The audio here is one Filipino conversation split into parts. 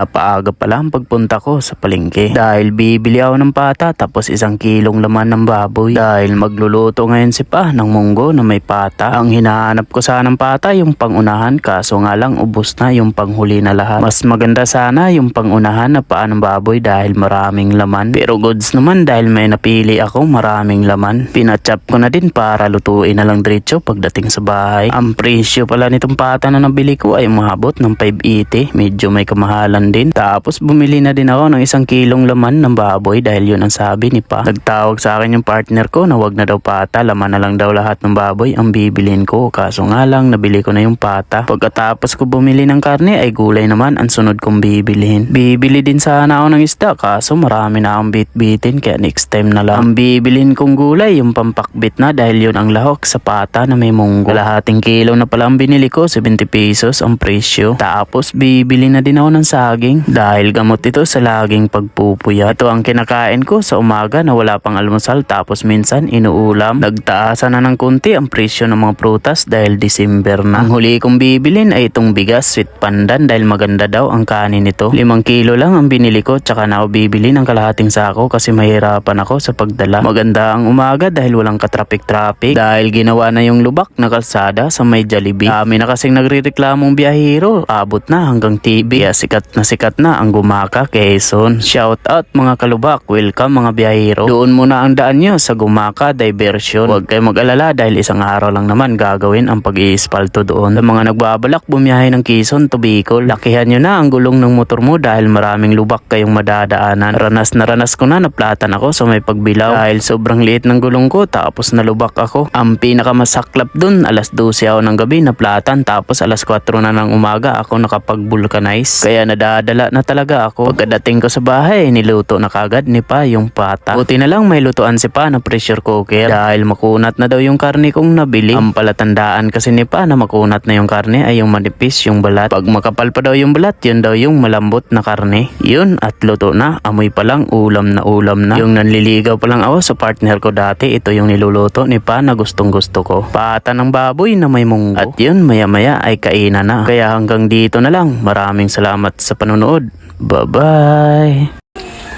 Napaaga pala ang pagpunta ko sa palengke dahil bibili ako ng pata tapos 1 kilong laman ng baboy dahil magluluto ngayon si Pa ng munggo na may pata. Ang hinahanap ko sana ng pata yung pangunahan kaso nga lang ubos na yung panghuli na lahat. Mas maganda sana yung pangunahan na paa ng baboy dahil maraming laman. Pero goods naman dahil may napili ako maraming laman. Pinachop ko na din para lutuin na lang diretso pagdating sa bahay. Ang presyo pala nitong pata na nabili ko ay umabot ng 580. Medyo may kamahalan din. Tapos bumili na din ako ng 1 kilong laman ng baboy dahil yun ang sabi ni Pa. Nagtawag sa akin yung partner ko na wag na daw pata, laman na lang daw lahat ng baboy ang bibilin ko. Kaso nga lang nabili ko na yung pata. Pagkatapos ko bumili ng karne ay gulay naman ang sunod kong bibilhin. Bibili din sana ako ng isda kaso marami na akong bit-bitin kaya next time na lang. Ang bibilhin kong gulay yung pampakbit na dahil yun ang lahok sa pata na may munggo. Kalahating kilo na pala ang binili ko, 70 pesos ang presyo. Tapos bibili na din ako ng saging dahil gamot ito sa laging pagpupuyat. Ito ang kinakain ko sa umaga na wala pang almusal tapos minsan inuulam. Nagtaasan na ng kunti ang presyo ng mga prutas dahil December na. Ang huli kong bibilin ay itong bigas sweet pandan dahil maganda daw ang kanin nito. 5 kilo lang ang binili ko tsaka na ako bibili ng kalahating sako kasi mahirapan ako sa pagdala. Maganda ang umaga dahil walang katrafik-traffic dahil ginawa na yung lubak na kalsada sa may Jollibee. Kami na kasing nagrereklamong biyahero, abot na hanggang TV. Kaya sikat na ang Gumaka, Quezon. Shout out mga kalubak, welcome mga biyahero. Doon muna ang daan nyo sa Gumaka Diversion. Huwag kayo mag-alala dahil isang araw lang naman gagawin ang pag-iispalto doon. Sa mga nagbabalak bumiyahe ng Quezon to Bicol, lakihan nyo na ang gulong ng motor mo dahil maraming lubak kayong madadaanan. Ranas na ranas ko na naplatan ako sa may pagbilaw dahil sobrang liit ng gulong ko tapos nalubak ako. Ang pinakamasaklap dun, alas 12 ako ng gabi naplatan tapos alas 4 na ng umaga ako nakapag-vulcanize. Kaya nadadala na talaga ako. Pagkadating ko sa bahay, niluto na kagad ni Pa yung pata. Buti na lang may lutuan si Pa na pressure cooker dahil makunat na daw yung karne kong nabili. Ang palatandaan kasi ni Pa na makunat na yung karne ay yung manipis yung balat. Pag makapal pa daw yung balat, yun daw yung malambot na karne. Yun at luto na, amoy pa lang ulam na ulam na. Yung nanliligaw pa lang ako sa partner ko dati, ito yung niluluto ni Pa na gustong gusto ko. Pata ng baboy na may munggo. At yun maya maya ay kainan na. Kaya hanggang dito na lang. Maraming salamat sa panonood. Bye-bye!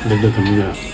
Dagdagan mo na.